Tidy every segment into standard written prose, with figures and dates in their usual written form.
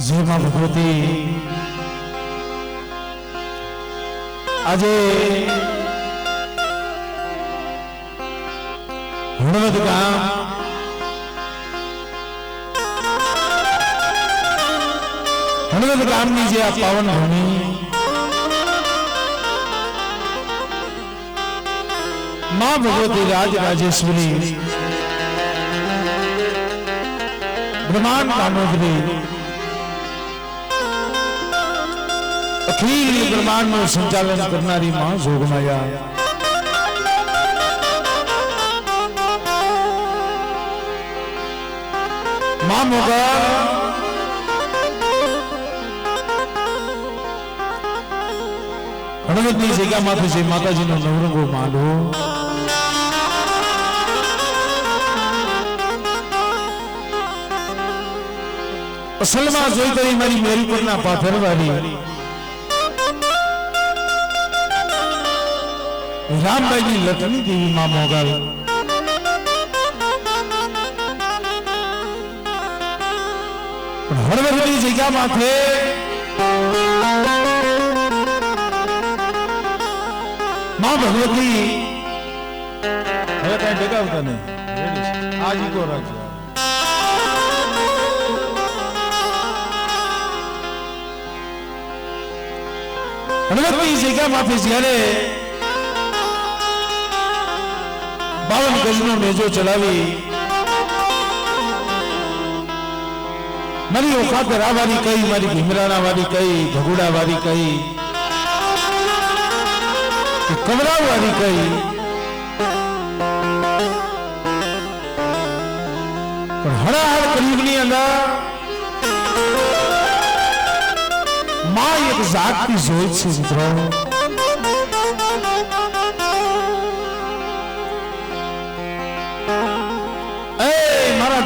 जय मां भगवती आज हणवद गाम हणवद गामनी जे आ पावन भूमि मां भगवती राज राजेश्वरी ब्रह्मांड दानोदरी अखिल ब्रह्मांड નું સંચાલન કરનારી માં જોગમાયા માં મોગલ હણવદની જગ્યામાંથી છે માતાજીનો નવરંગો માંડવો અસલમાં જોઈ તો મારી મેરી પરના પાથરવાળી रामबाई की लटनी देवी मां मोगल हरवदनी जगह माथे मां भगवती હવે કઈ ભેગા આવતા નહીં આજ ઈકો રાખજો હરવદની જગહ માથે જ્યારે 52 ગજનો મેજો ચલાવી મારી ઓખાત રાવારી કઈ મારી ભીમરાણા વાળી કઈ ભગુડા વાળી કઈ કમરાવ વાળી કઈ પણ હળાહળ કલયુગની અંદર માં એક જાગતી જોઈ છે મિત્રો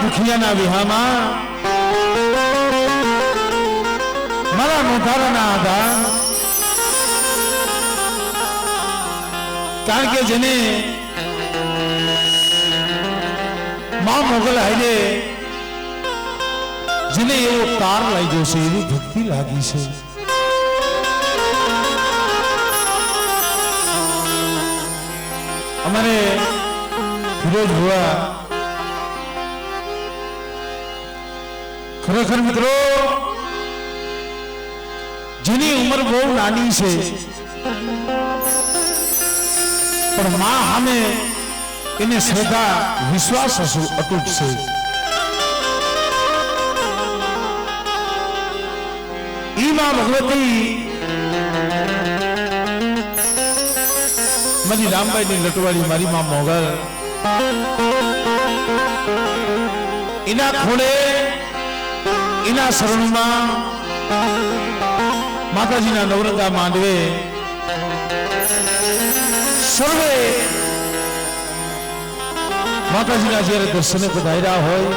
दुखियाना विहामा मारा मोधाराना आधार कारण के जने मां मोगल आईने जने एवो तार लाई जो से एवी भक्ति लागी से हमारे विरोध हुआ खरेखर मित्रों जिनी उम्र बहुत नानी से पर मां हमें इन्हें श्रद्धा विश्वास अटूट से ई मां भगवती मरी रामबाई ने लटवाड़ी मारी मां मोगल इना खोड़े इना शरणमा माताजीना नवरंगा मांडवे सर्वे माताजीना જ્યારે દર્શને પધાર્યા હોય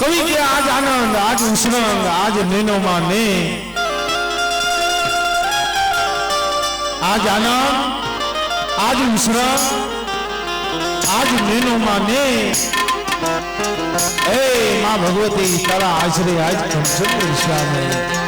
કવિ કે આજ આનંદ આજ ઉષ્ણંગ આજ નેનોમાં ને આજ આનંદ આજ ઉષ્ણંગ આજ નેનોમાં ને ए मां भगवती तारा आश्रय आज कंचन श्याम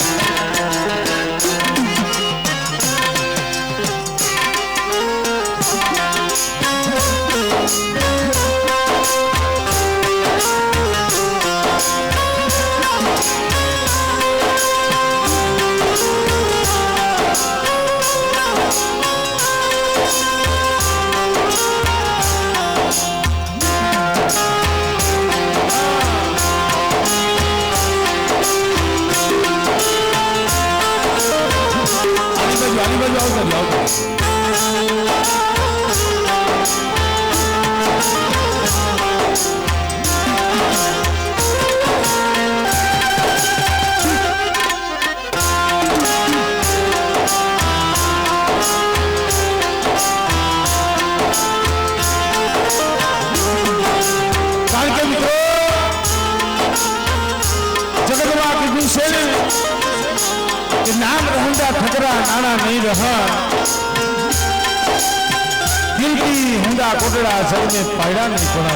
नाम रहूंगा ठकरा नाना नहीं रहा गिरती हुंदा कोटड़ा सब में पैदा नहीं पड़ा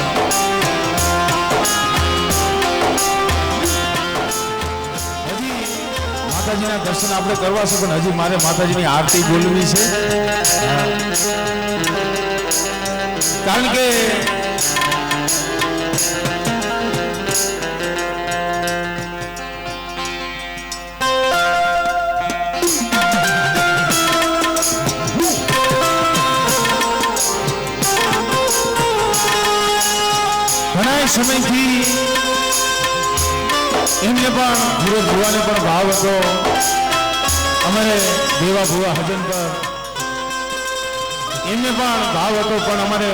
માતાજીના દર્શન આપણે કરવા છે, પણ હજી મારે માતાજીની આરતી બોલવી છે, કારણ કે ઘણા સમયથી એમને પણ વિરોધ ભુવાને પણ ભાવ હતો, અમારે દેવા ભુવા હજન પર એમને પણ ભાવ હતો, પણ અમારે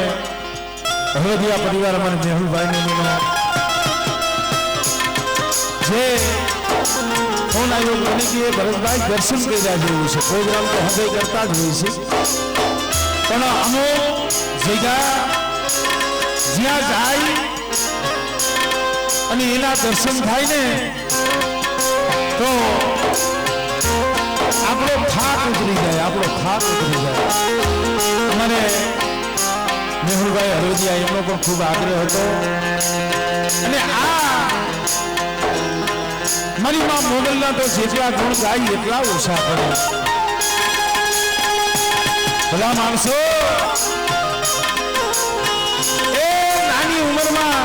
હળવદિયા પરિવાર અમારે મેહુલભાઈને જે ફોન આવ્યો મને કે ભરતભાઈ દર્શન કર્યા જેવું છે, પ્રોગ્રામ તો હવે કરતા જ હોય છે, પણ અમુક જગ્યા જ્યાં જાય અને એના દર્શન થાય ને તો આપણો થાક ઉતરી જાય, અમારે મેહુલભાઈ હળવદિયા એમનો પણ ખૂબ આગ્રહ હતો, અને આ મારી માં મોગલના તો જેટલા ગુણ ગાય એટલા ઓછા પડે, બધા માણસો એ નાની ઉંમરમાં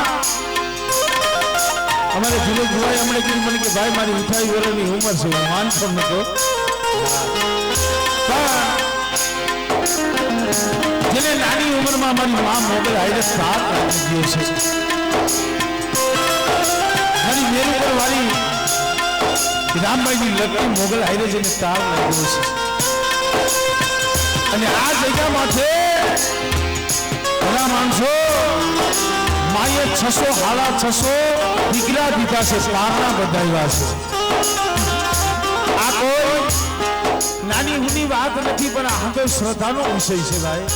અમારે ધીરજ ભાઈ હમણાં કીધું મને કે ભાઈ મારી 28 વર્ષની ઉંમર છે, હું માનતો નતો, જેને નાની ઉંમરમાં મારી મા મોગલ હાઈરે સાથ રાખી ગયો છે, મારી મેરુપર વાળી રામભાઈની લગતી મોગલ હાઈરે જેને તાર લાગ્યો છે, અને આ જગ્યામાં ઘણા માણસો માએ 600 દીકરા દીધા છે, પારના બધાવ્યા છે, આ કોઈ નાની હુની વાત નથી, પણ આ તો શ્રદ્ધાનો વિષય છે ભાઈ,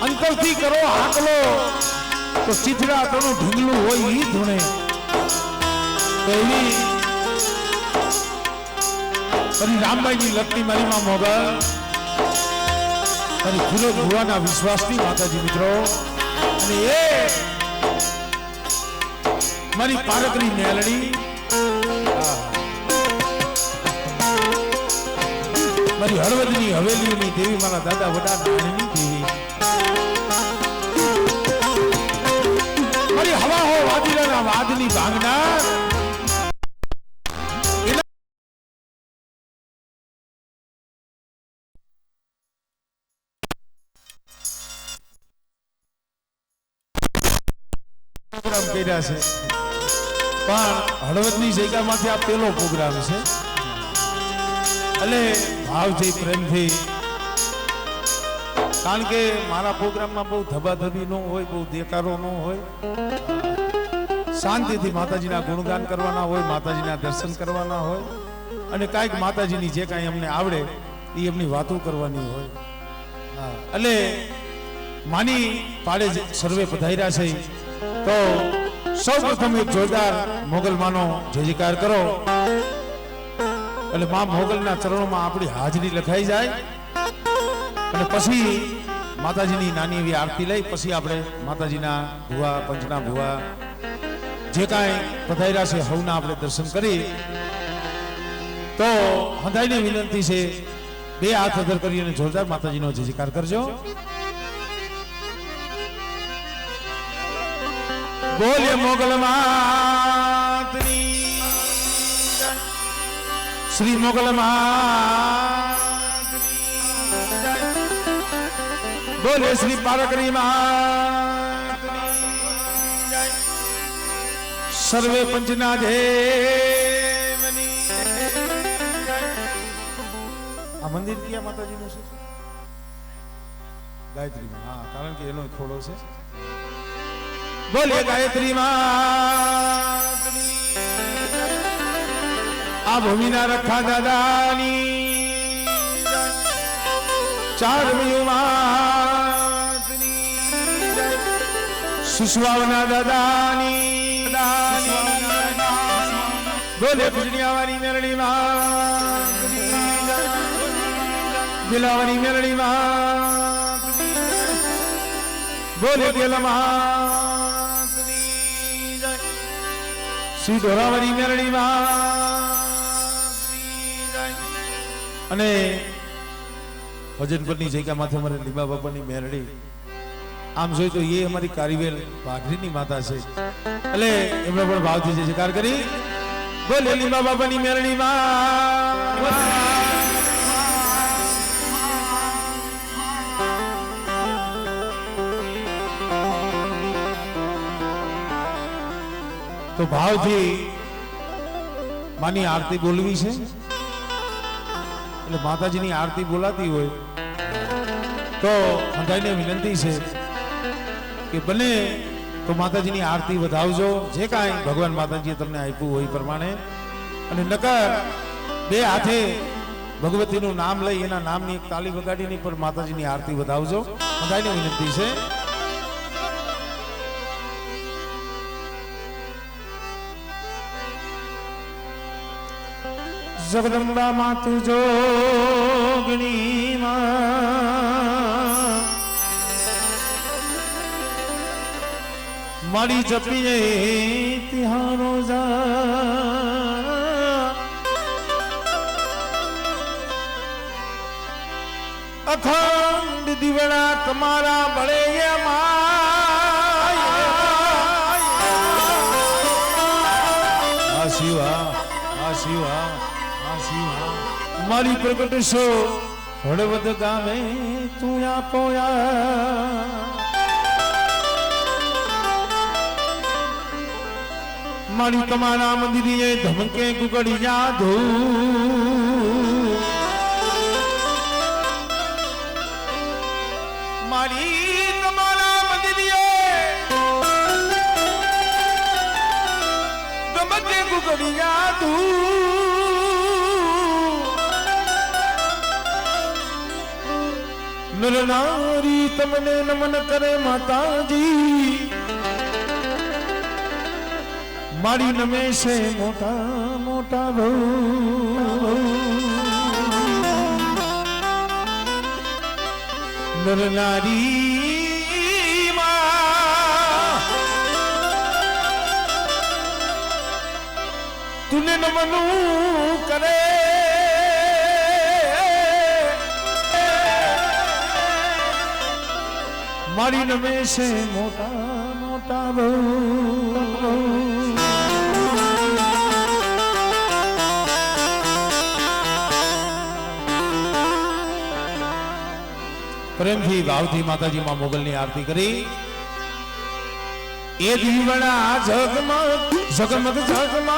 અંતરથી કરો હાકલો તો ચિથડા તણું ઢીંગલું હોય ઈ ધૂણે, તો એવી ફરી રામભાઈની લગતી મારી માં મોગલ અને ફૂલો ભુવાના વિશ્વાસની માતાજી મિત્રો, અને એ મારી પારકરી મેલડી મારી હળવદની હવેલીની દેવી, મારા દાદા વડા નાની દેવી, મારી હવા હો વાદીલાના વાદની ભાંગનાર, પ્રોગ્રામ કર્યા છે, પણ હળવદની જગ્યામાંથી આ પહેલો પ્રોગ્રામ છે, એટલે ભાવથી પ્રેમથી, કારણ કે મારા પ્રોગ્રામમાં બહુ ધબાધબી ન હોય, બહુ દેકારો ન હોય, શાંતિથી માતાજીના ગુણગાન કરવાના હોય, માતાજીના દર્શન કરવાના હોય, અને કાંઈક માતાજીની જે કાંઈ અમને આવડે એ એમની વાતો કરવાની હોય, એટલે માની પાડે સર્વે પધાર્યા છે, તો સૌ પ્રથમ એક જોરદાર મોગલમાનો જય જયકાર કરો, એટલે મા મોગલના ચરણોમાં આપણી હાજરી લખાઈ જાય, અને પછી માતાજીની નાની એવી આરતી લઈ પછી આપણે માતાજીના ભુવા પંચના ભુવા જે કાંઈ પધાર્યા છે હવના આપણે દર્શન કરી, તો હંધાઈની વિનંતી છે, બે હાથ અધર કરી અને જોરદાર માતાજીનો જય જયકાર કરજો. બોલે મોગલ માતની શ્રી મોગલ માતની બોલે શ્રી પારકરી માતની સર્વે પંચના દેવની. આ મંદિર ક્યાં માતાજીનું છે? ગાયત્રીમાં. હા, કારણ કે એનો ખોડો છે. બોલે ગાયત્રી માતની આ ભૂમિના રખા દાદાની ચાર માતની સુસવાવના દાદાની બોલે પૂજનિયાવાળી મેરડી માતની દિલાવાળી મેરડી માતની બોલે દિલમાં શ્રી ઢોરાવરી મેરડીમાં અને ભજન પરની જગ્યા માથે અમારે લીંબા બાપાની મેરડી આમ જોઈ તો એ અમારી કારીવેલ વાઘરીની માતા છે એટલે એમણે પણ ભાવથી જે જયકાર કરી બોલે લીંબા બાપાની મેરડીમાં તો ભાવથી માની આરતી બોલવી છે એટલે માતાજીની આરતી બોલાતી હોય તો બધાને વિનંતી છે કે બને તો માતાજીની આરતી વધાવજો જે કાંઈ ભગવાન માતાજીએ તમને આપ્યું હોય એ પ્રમાણે અને નકર બે હાથે ભગવતીનું નામ લઈ એના નામની એક તાલી વગાડીને પણ માતાજીની આરતી વધાવજો બધાને વિનંતી છે જગદંબા માતુ જોગણી મારી જપીએ તિહારો અખંડ દીવડા તમારા બળે શિવા મારી પ્રગટ છો હળવદ ગામે તું પોયા મારી તમારા મંદિરે ધમકે ગુગડી જાધુ મારી તમારા મંદિરે ધમકે ગુગડી જાધુ નર નારી તમને નમન કરે માતાજી મારી નમે છે મોટા મોટા ભવ નર નારી તુને નમનું કરે મારી નમે છે મોટા મોટા બહુ પ્રેમથી ભાવથી માતાજી માં મોગલની આરતી કરી એ દીવડા ઝગમગ ઝગમગ ઝગમગ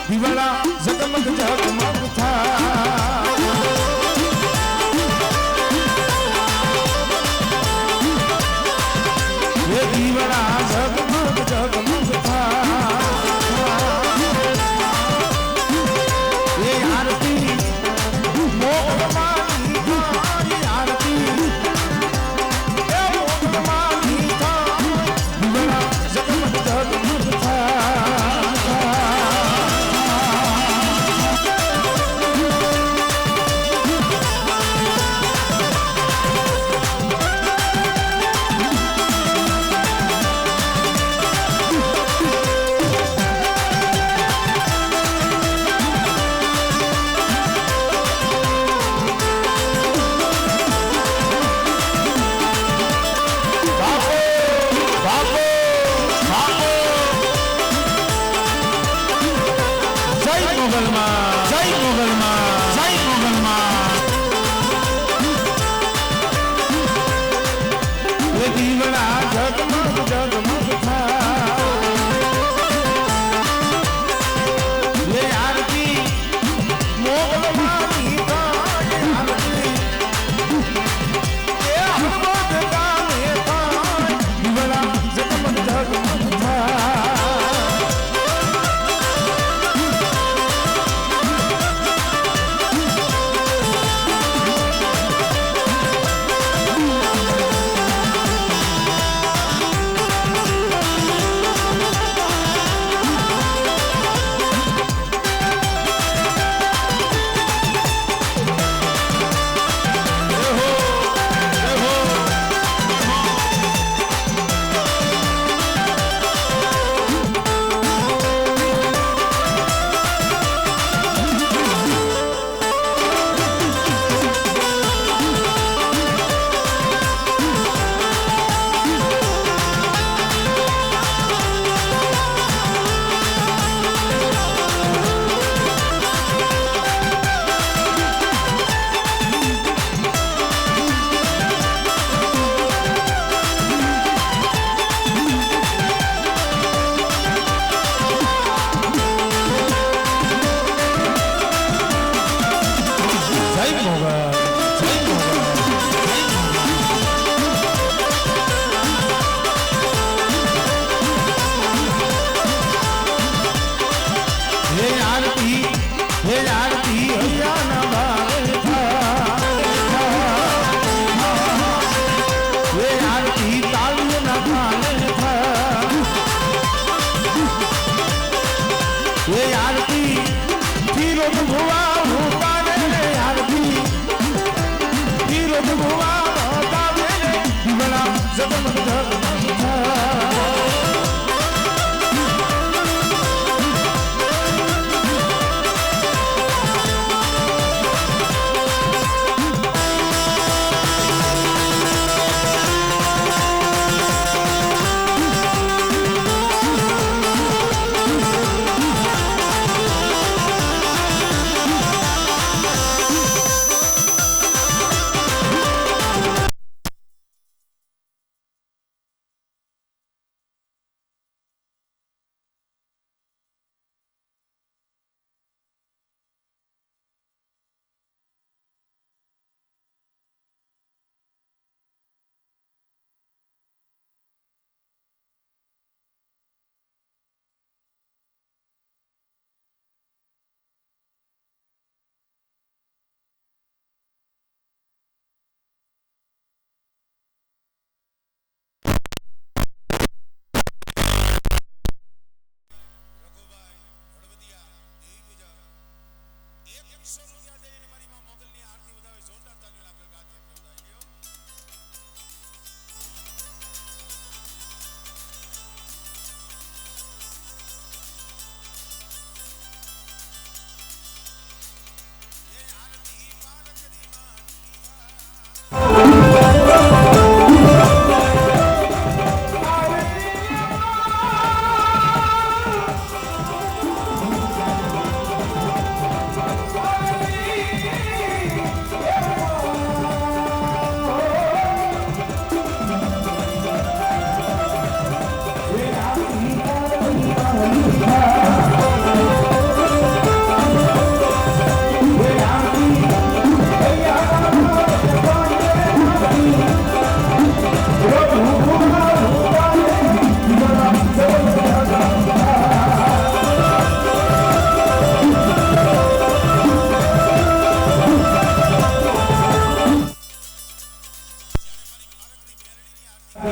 દીવડા ઝગમગ ઝગમગ થા દીવડા ઝગમગ ઝગમગ એ આરતી મોગલમાની થાય આરતી એ મોગલમાની થાય દીવડા ઝગમગ ઝગમગ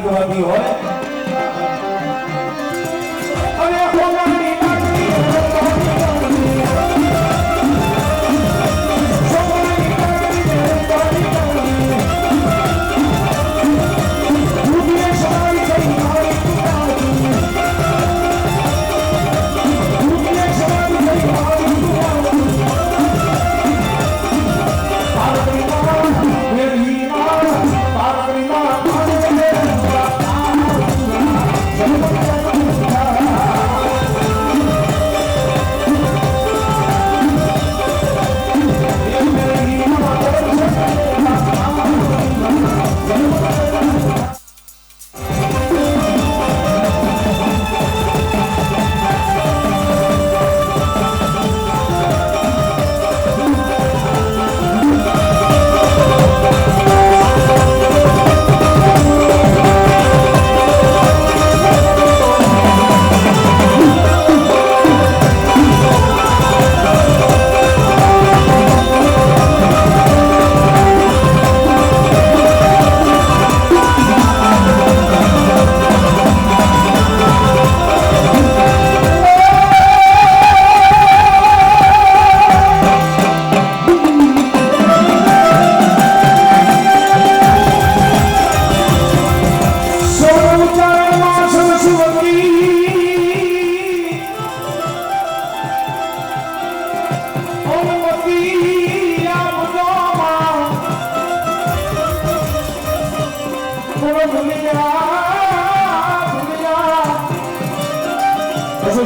ગવાતી હોય અને હોવાની નાગરી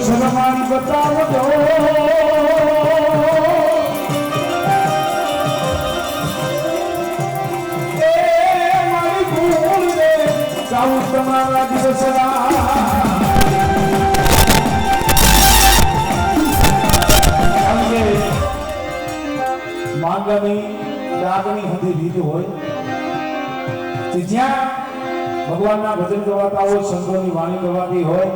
શરમાની બતાવો દો એ મારી ભૂલ રે જાઉં તમારા દિવસના માંગણી લાગણી હતી રીત હોય કે જ્યાં ભગવાનના ભજન ગવાતા હોય સંતોની વાણી ગવાતી હોય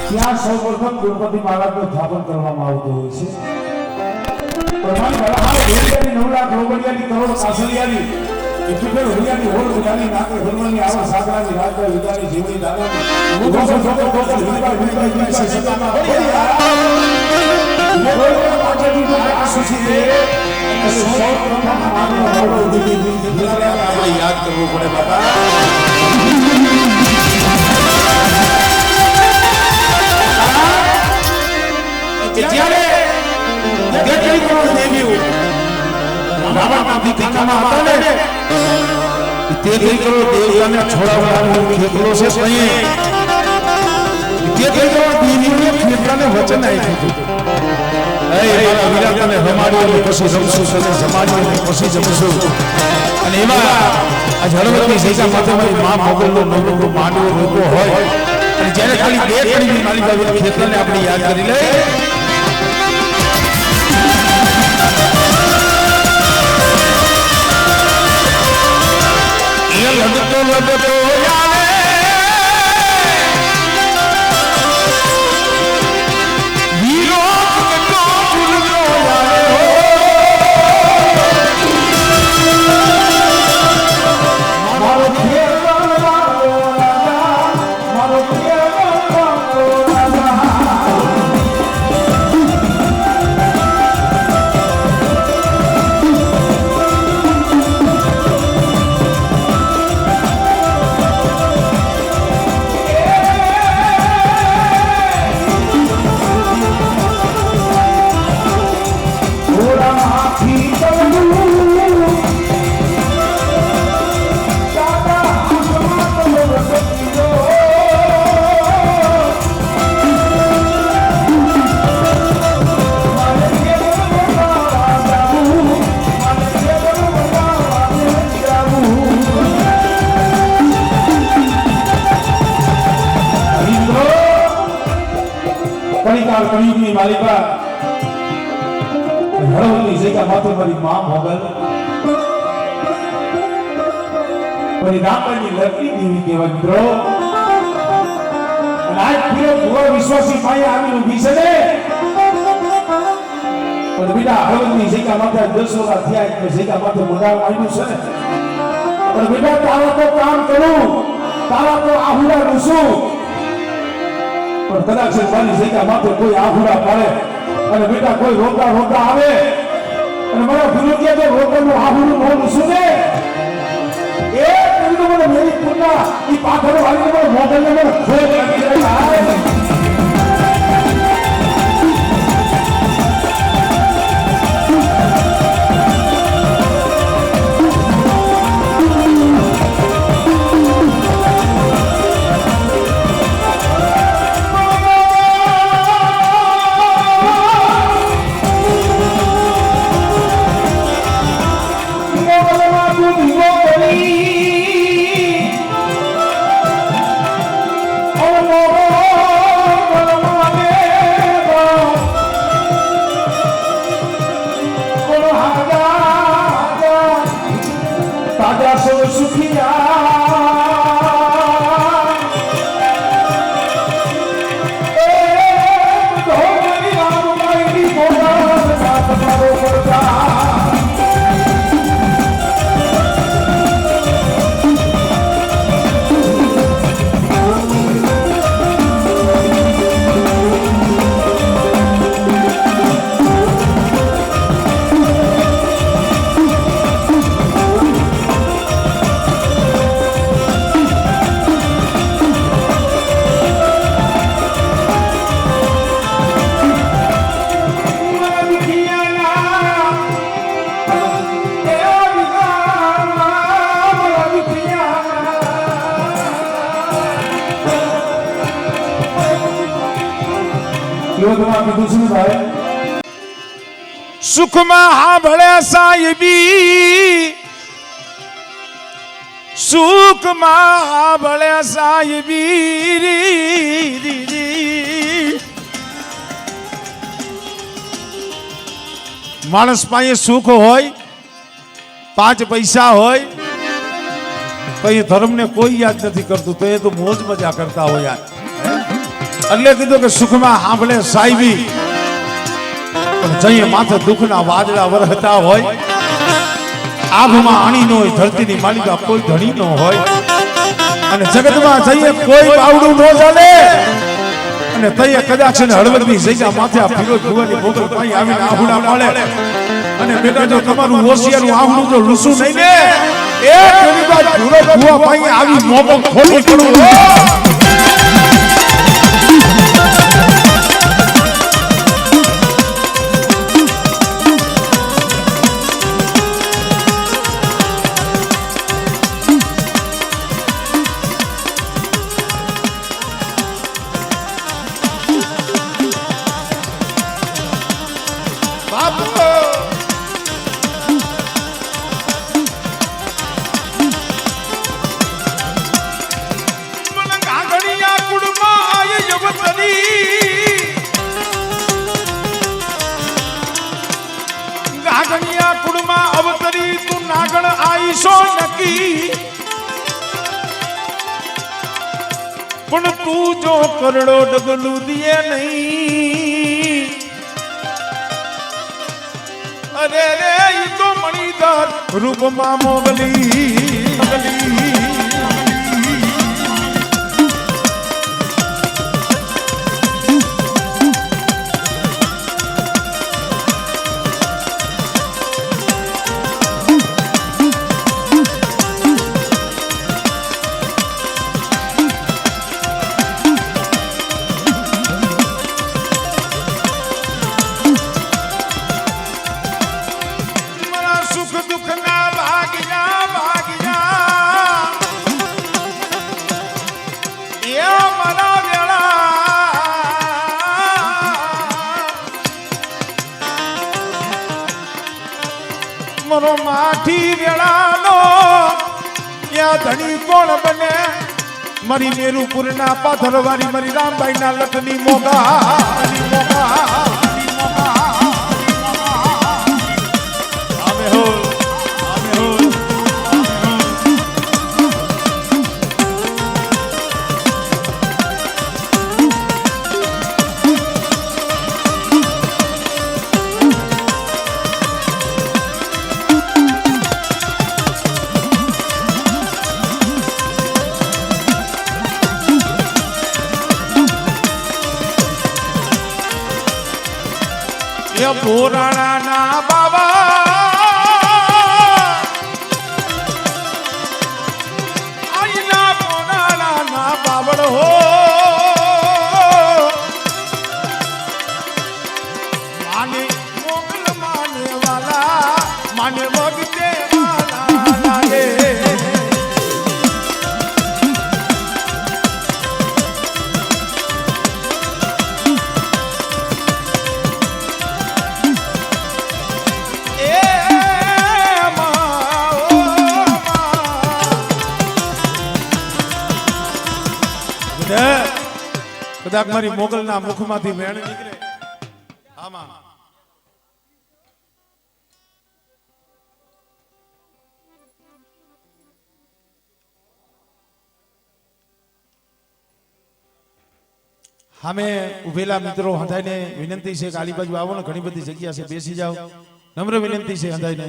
ત્યાં સૌપ્રથમ ગણપતિ મહારાજનું સ્થાપન કરવામાં આવતું હોય છે. પ્રમાણે બરાબર 9 લાખ રોબડિયાની કરોડ કાસલિયાની એટલી હોલિયાની હોળ ગુજાની નાકે હરમણની આવા સાગરાની રાજભાઈ વિદાની જીવની દાદાની ઉગો છોટો છોટો વિદાઈ સતાના હોળિયા પાછળની આ સુશી દે અને સૌપ્રથમ માનવ હોળો ઉડી આપણે યાદ કરવું પડે બાબા. જ્યારે કેટલી કરોડ દેવીઓ રાવણમાંથી ટીકામાં હતા ને 33 કરોડ દેવતાને છોડાવવાનો ખેતરો છે અહીં 33 કરોડ દેવીઓને ખેતરાને વચન આપ્યું હતું એ મારા વિરાટને રમાડ્યો પછી રમશું સાથે સમાજને પછી જમશું અને એમાં આ જળવતી સૈકા માથે મારી મા મોગલનો નવરો માંડવો રોકો હોય અને જ્યારે ખાલી 2 કડીની માલિકા ખેતરને આપણે યાદ કરી લે લડતો લડતો આવે વીરો લડતો ભૂલતો આવે મારો ખેરવાનો રાજા મારો ખેરવાનો રાજા કળિયુગની માલિકા હળવદની જગ્યા માથે મારી મા મોગલ મારી રામની લડકી દેવી કહેવાય મિત્રો. અને આજ પૂરો પૂરો વિશ્વાસી પાયે આવીને ઊભી છે ને પણ બેટા હળવદની જગ્યા માથે 10 વર્ષ થયા એટલે જગ્યા માથે મંડાણ આવ્યું છે ને પણ બેટા તારા તો કામ કરું, તારા તો આહુડા રૂસું, પણ કદાચ મારી જગ્યા માથે કોઈ આહુડા પાડે અને બેટા કોઈ રોકા રોકા આવે અને મારા ગુરુ કે તો રોકાનું આહુડું નો રૂસું ને એ તો મને મેરી પુન્ના ઈ પાથરો વાળી મને મોઢે મને ખોટ લાગી જાય. સુખમાં હા ભળે સાહેબી, સુખમાં હા ભળે સાહેબી. માણસ પાસે સુખ હોય, 5 પૈસા હોય તો એ ધર્મને કોઈ યાદ નથી કરતું, તો એ તો મોજ મજા કરતા હોય યાર. એટલે કીધું કે સુખમાં સાંભળે સાહેબી, જઈએ માથે દુઃખના વાદળા વરહતા હોય, આભમાં આણી ન હોય, ધરતીની માલિકા કોઈ ધણી ન હોય, અને જગતમાં જઈએ કોઈ બાવડું ન ચાલે, અને તઈએ કદાચ હળવદની જગ્યા માથે આ ફિરોજ ભુવાની મોગલ પાઈ આવીને આહુડા મળે, અને બેટા જો તમારું હોશિયારું આહુડું જો લૂસું નહીં ને, એ ગરીબા ફિરોજ ભુવા પાઈ આવી મોગલ ખોલી પડું. પણ તું જો કરડો ડગલું દિએ નહીં, અરે રે ઈ તો મણિધર રૂપમાં મોગલી. મરો માઠી વેળાનો યા ધણી કોણ બને, મારી નેરુપુરના પાથરવારી, મારી રામભાઈના લખની મોગા. તોરાણાના બાબા આઈના પોનાળાના બાબડ હો માને મોગલ માને વાલા માને વગતે વાલા લાગે કદાચ મારી મોગલના મુખમાંથી વેણ નીકળે આમાં સામે ઉભેલા મિત્રો હંધાઈને વિનંતી છે કે આલી બાજુ આવો ને ઘણી બધી જગ્યા છે બેસી જાઓ નમ્ર વિનંતી છે હંધાઈને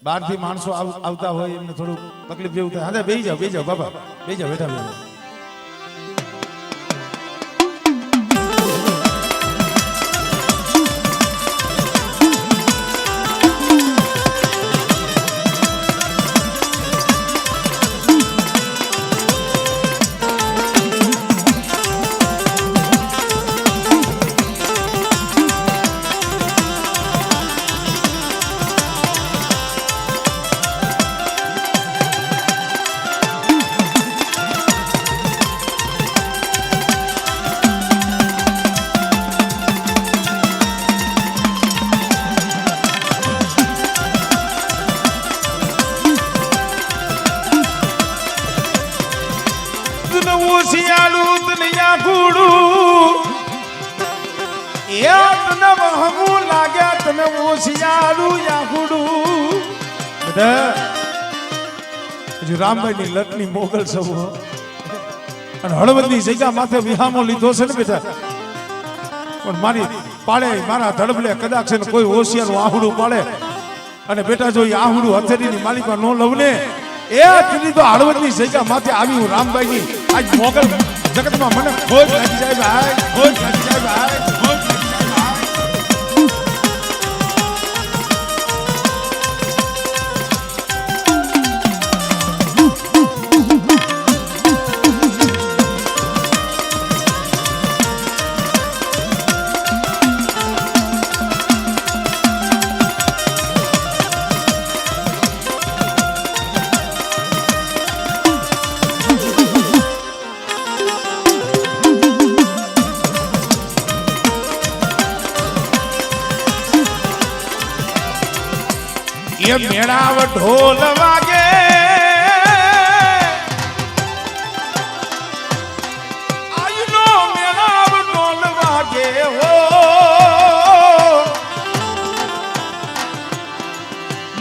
બહારથી માણસો આવતા હોય એમને થોડું તકલીફ જેવું થાય હા બેસી જાઓ બાબા બેસી જાઓ બેઠા બેઠા રામભાઈ ની લટની મોગલ સૌ અને હળવદની જગ્યા માથે વિહામો લીધો છે ને બેટા પણ મારી પાડે મારા ધડબલે કદાચ છે ને કોઈ હોશિયાર આહુડું પાડે અને બેટા જો એ આહુડું હથેળીની માલિકા નો લઉં ને એ કીધી તો હળવદની જગ્યા માથે આવી હું રામભાઈ ની આજ મોગલ જગતમાં મને ખોજ લાગી જાય ભાઈ ખોજ લાગી જાય ભાઈ ખોજ લાગી જાય ભાઈ એ મેળાવ ઢોલ વાગે આજનો મેળાવ ઢોલ વાગે હો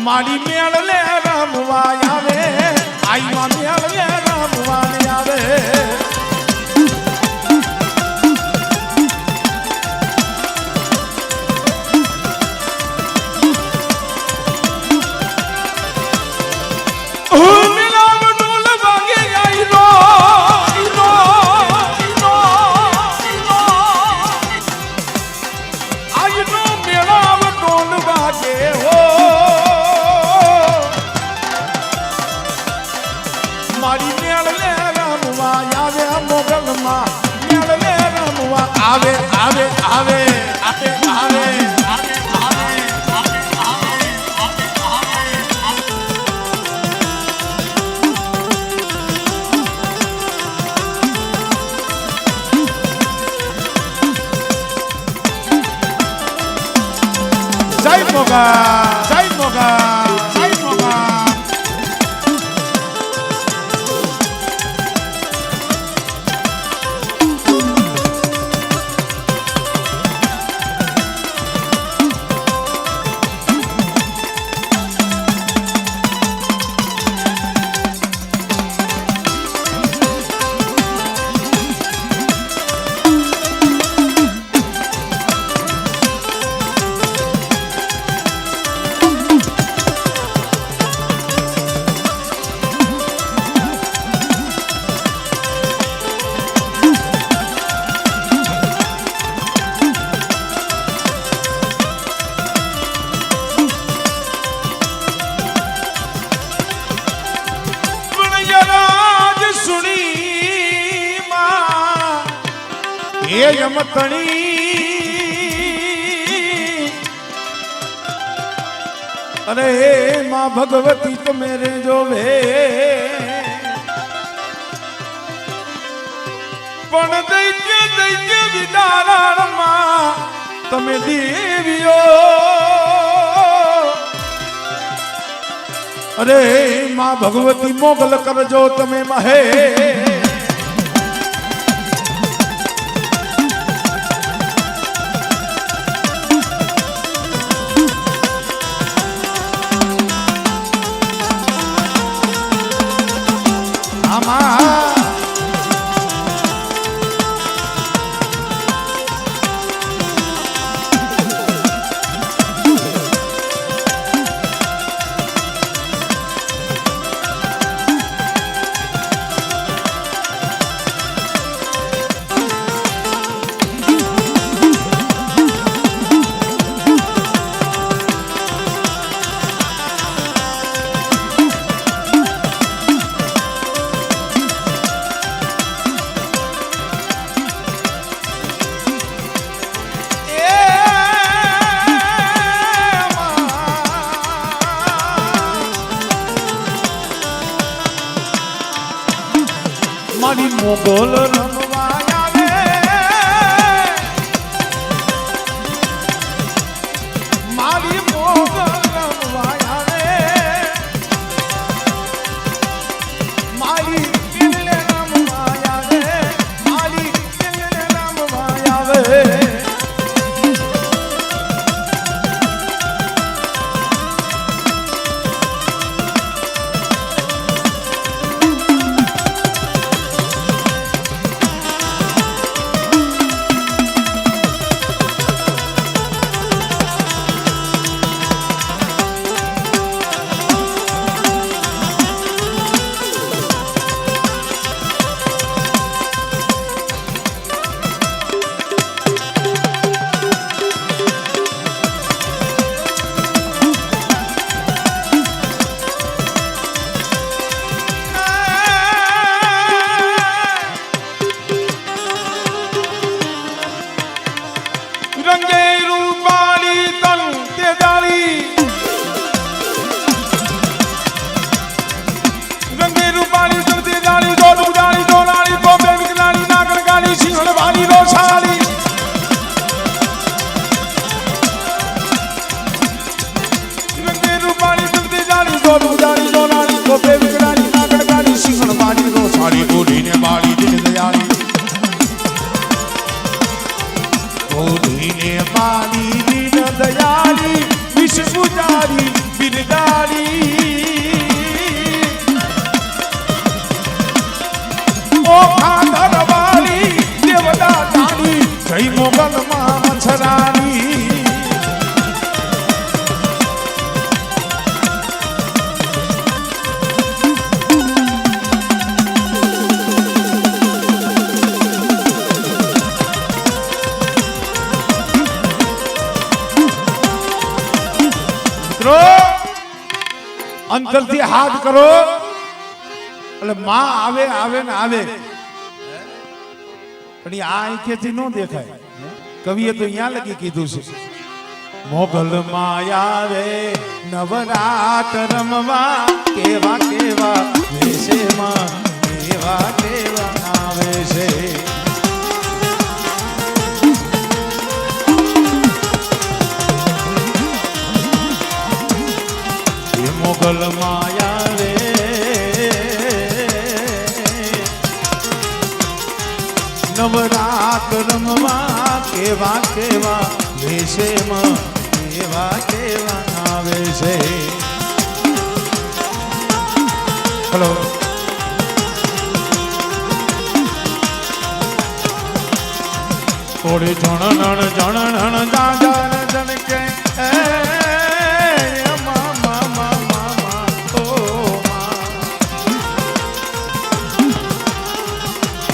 મારી મેળ લે રમવા આવે આઈમાં મેળ લે રમવા આવે આવે આવે આવે આવે આવે જય મોગા જય મોગા જય મોગા યમતણી અરે માં ભગવતી તો મેરે જોવે પણ દૈત્ય વિદારણમાં તમે દેવીઓ અરે માં ભગવતી મોગલ કરજો તમે મહે મારી મોગલ રમવા આવે મારી મોગલ રમવા આવે મારી દિલને રમવા આવે મારી દિલને રમવા આવે રંગે રૂપાળી તન તે દાળી રંગે રૂપાળી તન તે દાળી દોડું દાળી દોડાળી બોબે વિકલાળી નાગણ ગાળી સિંહણ વાળી રોછાળી રંગે રૂપાળી તન તે દાળી દોડું દાળી દોડાળી બોબે વિકલાળી નાગણ ગાળી સિંહણ વાળી રોછાળી બોલીને બાળી દિલ દયાળી બોલીને બાળી દિલ દયાળી વિષ પૂજારી બિરદાળી ઓ ખાધર વાળી દેવતા જાણી જય મોગલ માં મચ્છરાણી અંતરથી હાથ કરો એટલે માં આવે આવે ને આવે પણ આ આંખેથી ન દેખાય કવિએ તો અહીંયા લગી કીધું છે મોગલ માં આવે નવરાત રમવા કેવા કેવા વેશમાં કેવા કેવા આવે છે મોગલ માયા રે નવરાત રમવા કેવા કેવા વેશમાં કેવા કેવા આવે છે હલો થોડી જણણ જણણ જાજર જનકે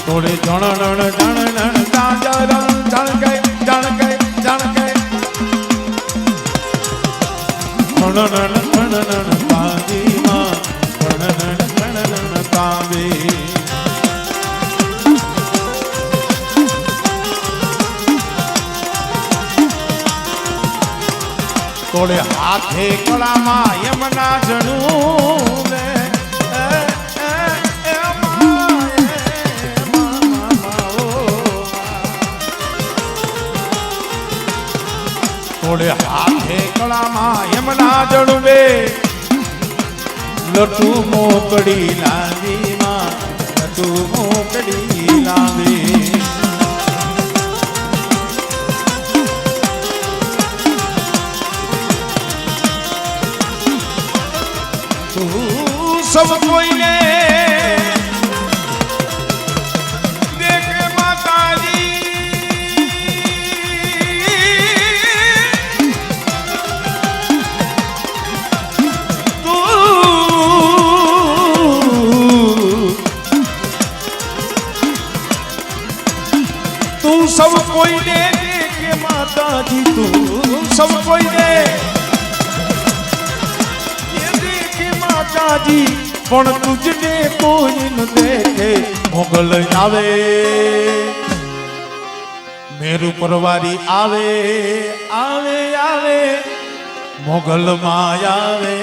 થોડે જણણ જણણ જાજર જણકે જણકે જણકે જણણ જણણ કાંદીમાં જણણ જણણ કાંદે કળામાં યમના જણું રે થોડે હાથે કળામાં યમના જણવે લટુ મોકડી લાવી માં લટુ મોકડી લાવી સૌ કોઈને દેખે માતાજી તું સૌ કોઈને દેખે માતાજી તું સૌ કોઈને પણ તુજને કોઈ ન દેખે મોગલ આવે મેરુ પરવારી આવે આવે આવે મોગલ માં આવે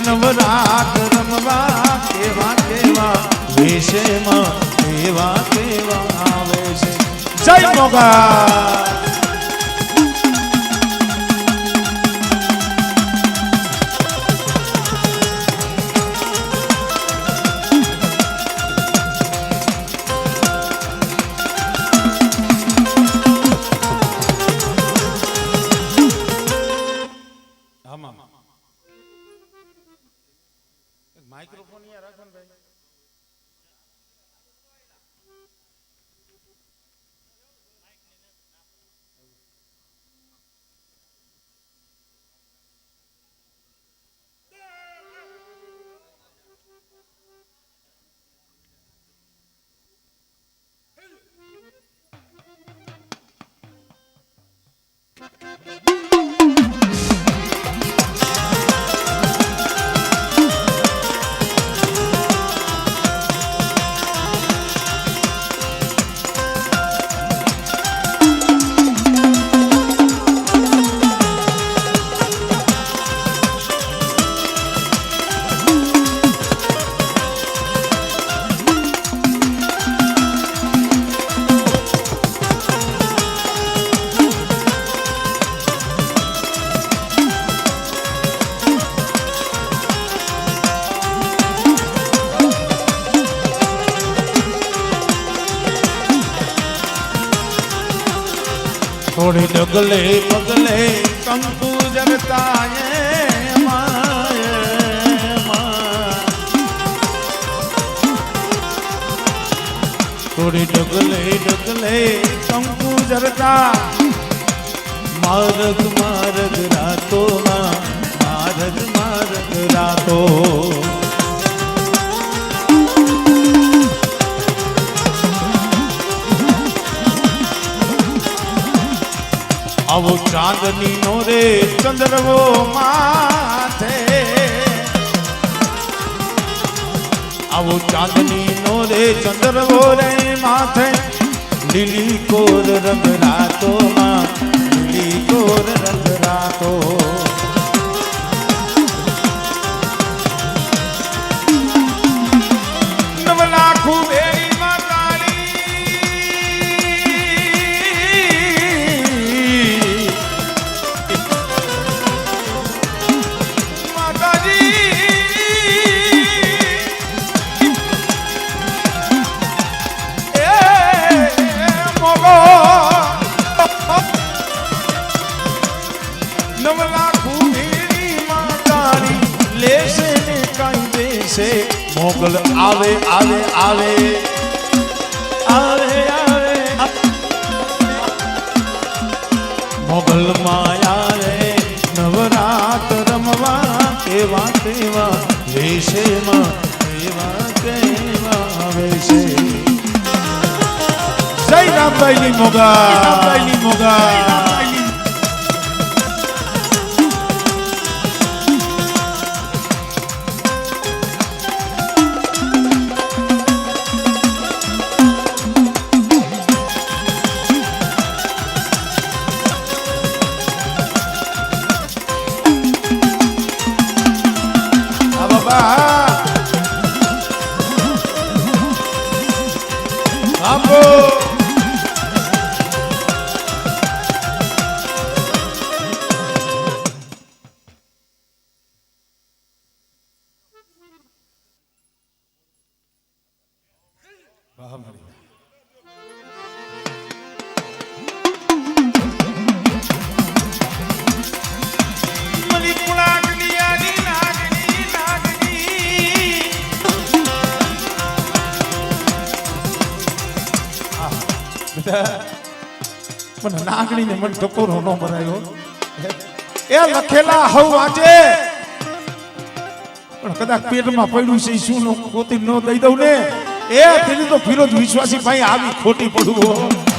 નવરાત રમવા કેવા કેવા વેશમાં કેવા કેવા આવે છે જય મોગા માઇક્રોફોન યાર રાખો ને ભાઈ થોડી ડગલે પગલે કંકુ જગતા થોડી ડગલે ડગલે કંકુ જરતા માર્ગ માર્ગ રાતો માર્ગ માર્ગ રાતો આવો ચાંદની નો રે ચંદ્રવો માથે આવો ચાંદની નો રે ચંદ્રવો રે માથે લીલી કોર રંગ રાતો માં લીલી કોર રંગ રાતો નવલાખું બેરી મોગલ આવે આવે આવે આવે આવે મોગલ માં આવે નવરાત રમવા કેવા કેવા વેશમાં કેવા કેવા આવે છે જય રામભાઈની મોગા રામભાઈની મોગા હા મારી મની પુણાગની આની નાગની નાગની બેટા મને નાગણીને મન ટકોરો ન ભરાયો એ લખેલા હવ વાંચે પણ કદાચ પેટમાં પડ્યું છે શું ગોતી ન દઈ દઉં ને એ તેની તો ફિરોજ વિશ્વાસી ભાઈ આવી ખોટી પડવું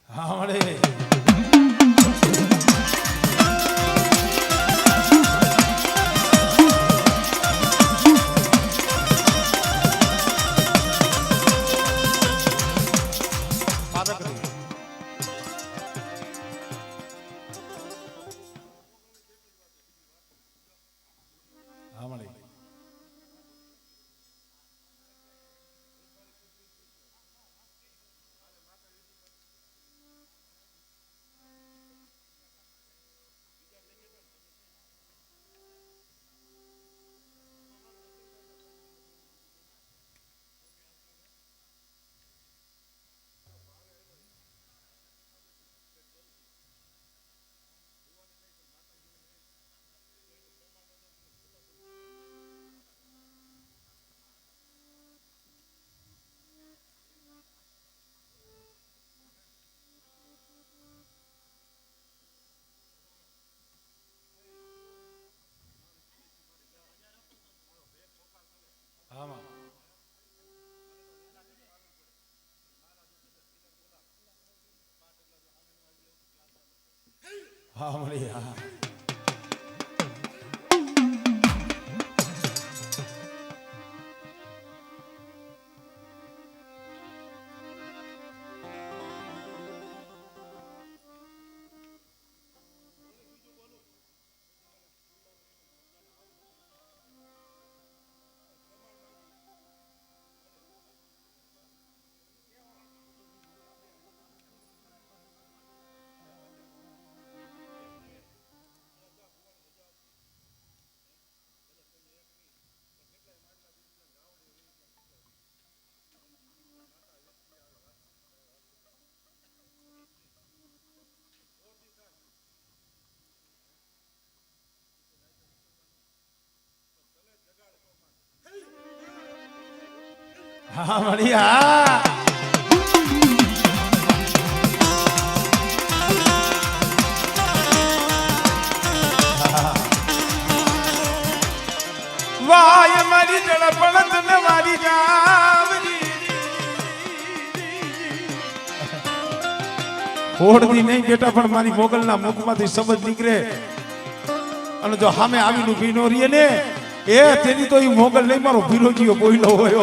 હા મળે હા મળી હા હા મળી હા વાય મારી જળપણ તને મારી જાવરી ફોડતી નહીં બેટા પણ મારી મોગલના મુખમાંથી શબ્દ નીકળે અને જો સામે આવીને ભીનો રીએ ને એ તેની તો ઈ મોગલ નહીં મારો ભીરોજીયો બોયલો હોય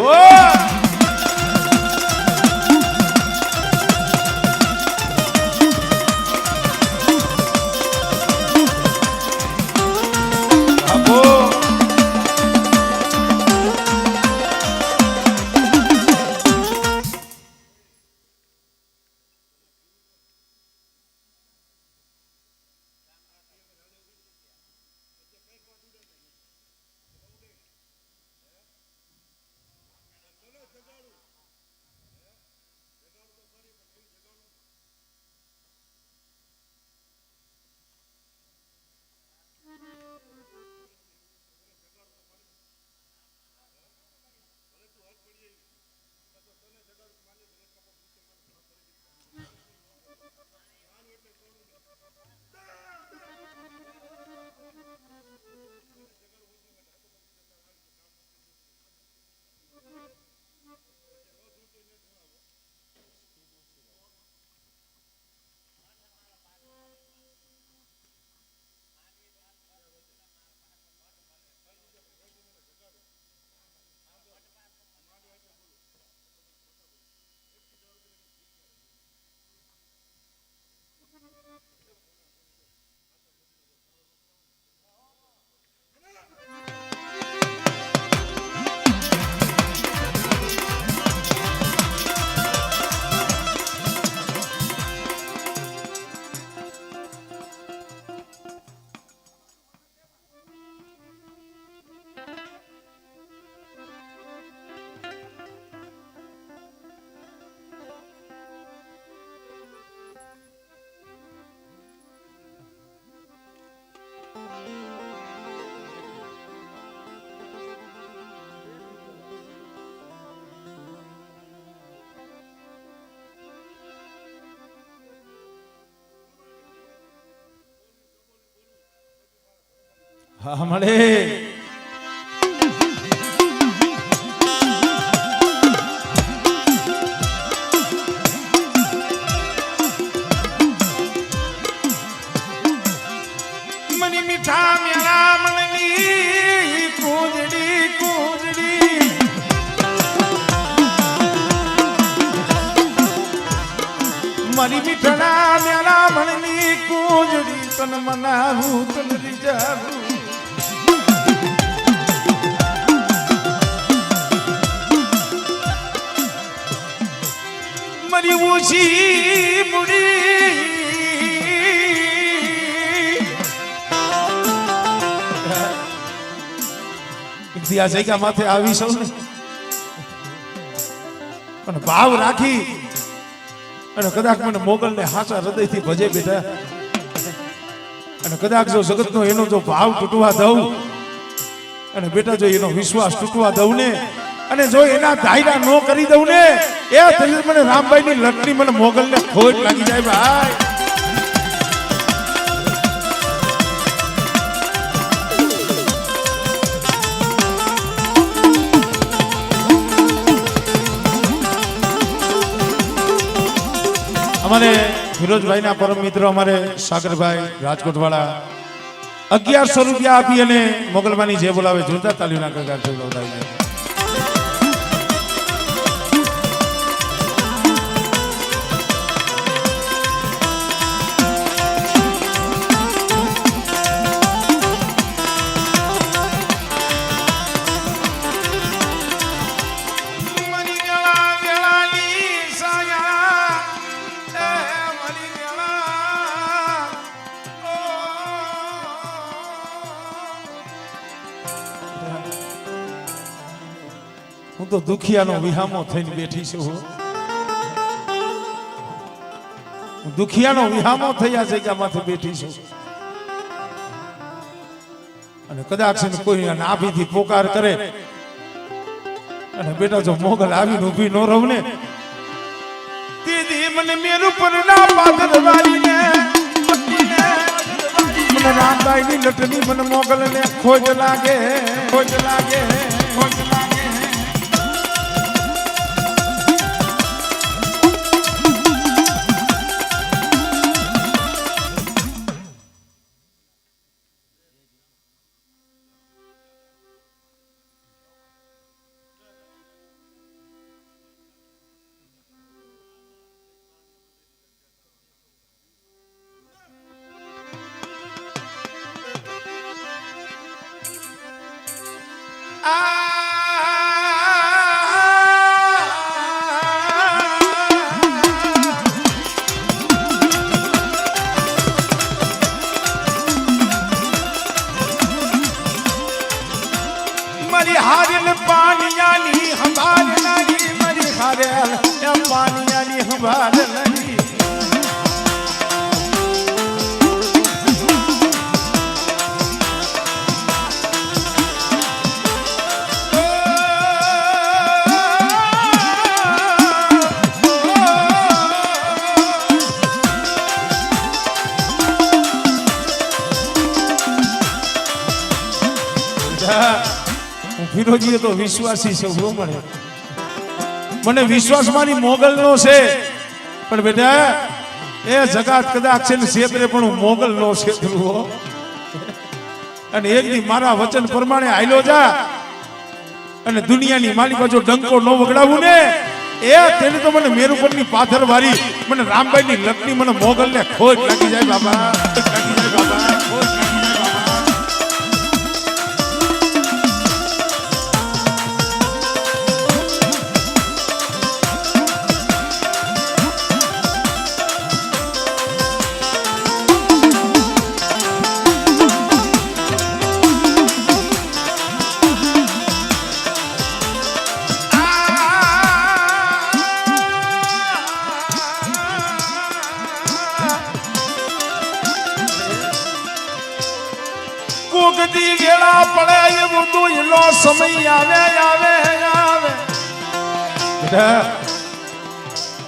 હા મળે મની મીઠા મેળા મણની કૂંજડી કૂંજડી મારી મીઠડા મેળા મણની કૂંજડી તન મનાવું તન રીજાવું મારી ઊંચી મુડી આ જગ્યા માથે આવી સૌ ને પણ ભાવ રાખી અને કદાચ મને મોગલ ને હાચા હૃદયથી ભજે બેઠા અને કદાચ જો જગતનો એનો જો ભાવ તૂટવા દઉં અને બેટા જો એનો વિશ્વાસ તૂટવા દઉં ને અને જો એના દાયરા નો કરી દઉં ને એ થઈને મને રામભાઈ ની લટની મને મોગલ ને ખોટ લાગી જાય ભાઈ અમારે ફિરોજભાઈ ના પરમ મિત્ર અમારે સાગરભાઈ રાજકોટ વાળા 1100 રૂપિયા આપી અને મોગલમાની જે બોલાવે જોરદાર તાલીઓના કગાર છે બોલાવી હું તો દુખિયાનો વિહામો થઈને બેઠી છું હું દુખિયાનો વિહામો થયા જગ્યામાંથી બેઠી છું અને કદાચ કોઈ નાભીથી પોકાર કરે અને બેટા જો મોગલ આવીને ઊભી નો રહું ને દીદી મને મેરું પર ના પાદર વાળીને મને રામભાઈ ની લટની મને મોગલ ને ખોજ લાગે ખોજ લાગે ખોજ લાગે મારી હારેલ પાણીયાની હંભાર નહીં મારી હારેલ પાણીયાની હંભાર નહીં ફિરોજીએ તો વિશ્વાસી છે મને વિશ્વાસ મારી મોગલ નો છે પણ બેટા એ જગાત કદાચ છે ને ક્ષેત્રે પણ હું મોગલ નો ક્ષેત્રું અને એક દી મારા વચન પ્રમાણે આયલો જા અને દુનિયાની માલિક જો ડંકો નો વગડાવું ને એ તેને તો મને મેરુપરની પાથર વારી મને રામભાઈ ની લટની મને મોગલ ને ખોજ લાગી જાય બાબા લાગી જાય બાબા ખોજ લાગી જાય બાબા કોકદી વેળા પડે એવું તો એનો સમય આવે આવે આવે બેટા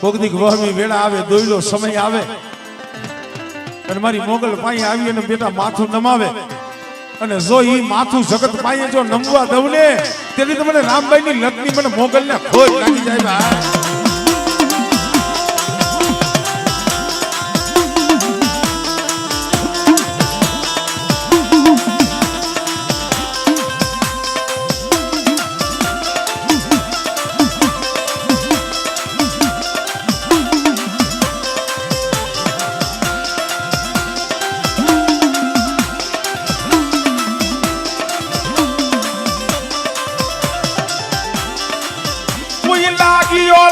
કોકદી વહમી વેળા આવે દોયલો સમય આવે અને મારી મોગલ પાઈ આવી અને બેટા માથું નમાવે અને જો ઈ માથું જગત પાયે જો નમવા દઉં ને તેથી તો મને રામબાઈ ની લગ્ની મને મોગલ ને ખોજ લાગી જાય ભાઈ.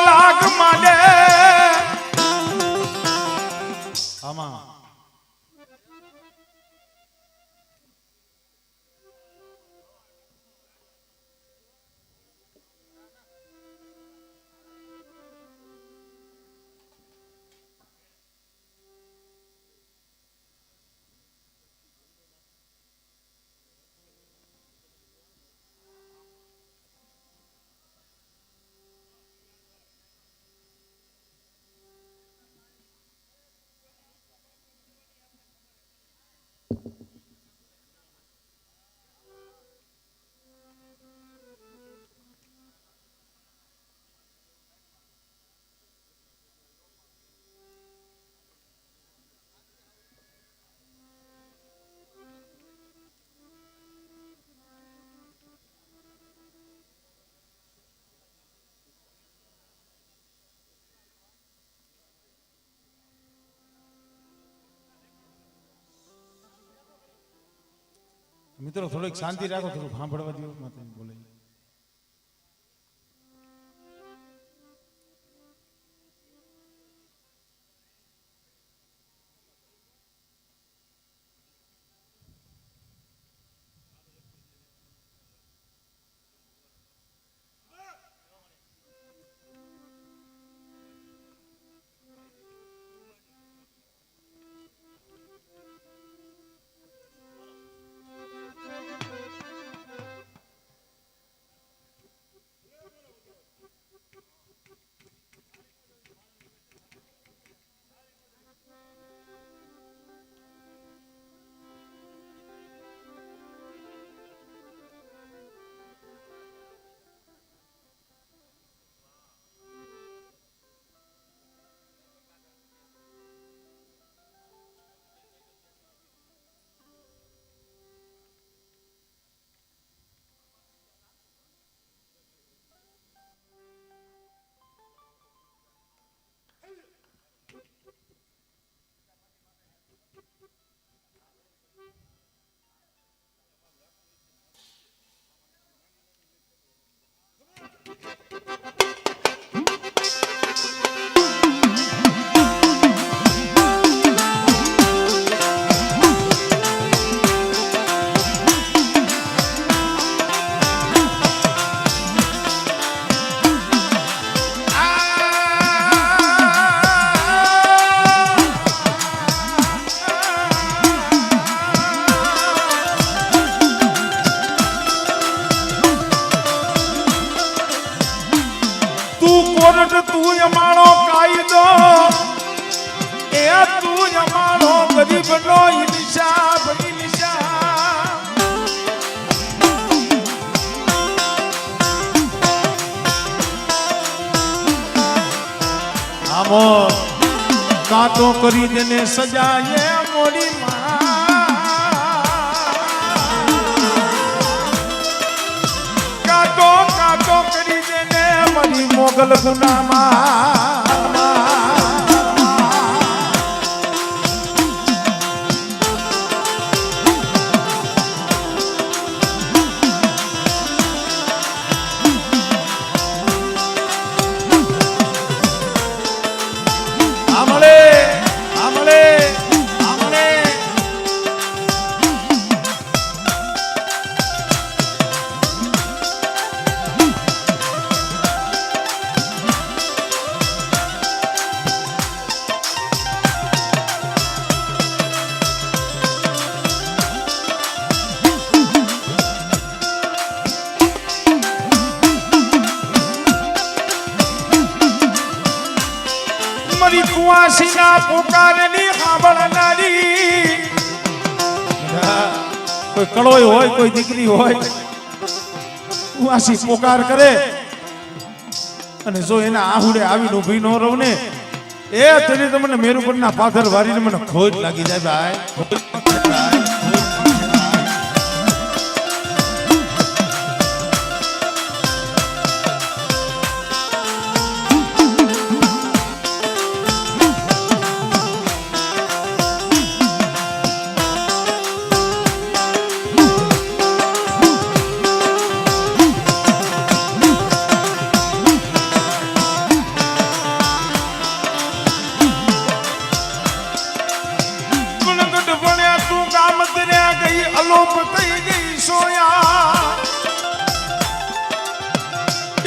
લાગ માને આમાં મિત્રો થોડીક શાંતિ રાખો, થોડું સાંભળવા દો માતાજી બોલે. તું અમારો કાયદો એ તું અમારો ગરીબનો ઇન્સાફ આમો કાતો કરી દેને સજાએ મોડી કાતો કરી દેને મરી મોગલ ગુનામાં મારી કુવાસીના પુકારની સાંભળનારી કોઈ કળોય હોય, કોઈ દીકરી હોય, ઉવાસી પોકાર કરે અને જો એના આહુડે આવીને ઊભી ન રહું ને, એ તેને તમને મેરુ પરના પાથર વારીને મને ખોટ લાગી જાય ભાઈ. અલોપ થઈ ગઈ સોયા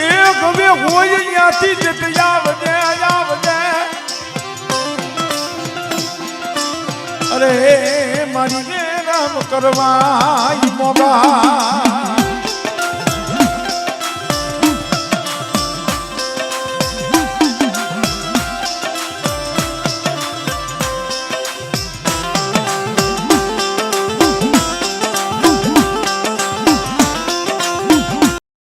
એક હવે હોય ત્યાંથી જત આવજે આવજે. અરે મારી ને રામ કરવા મોગા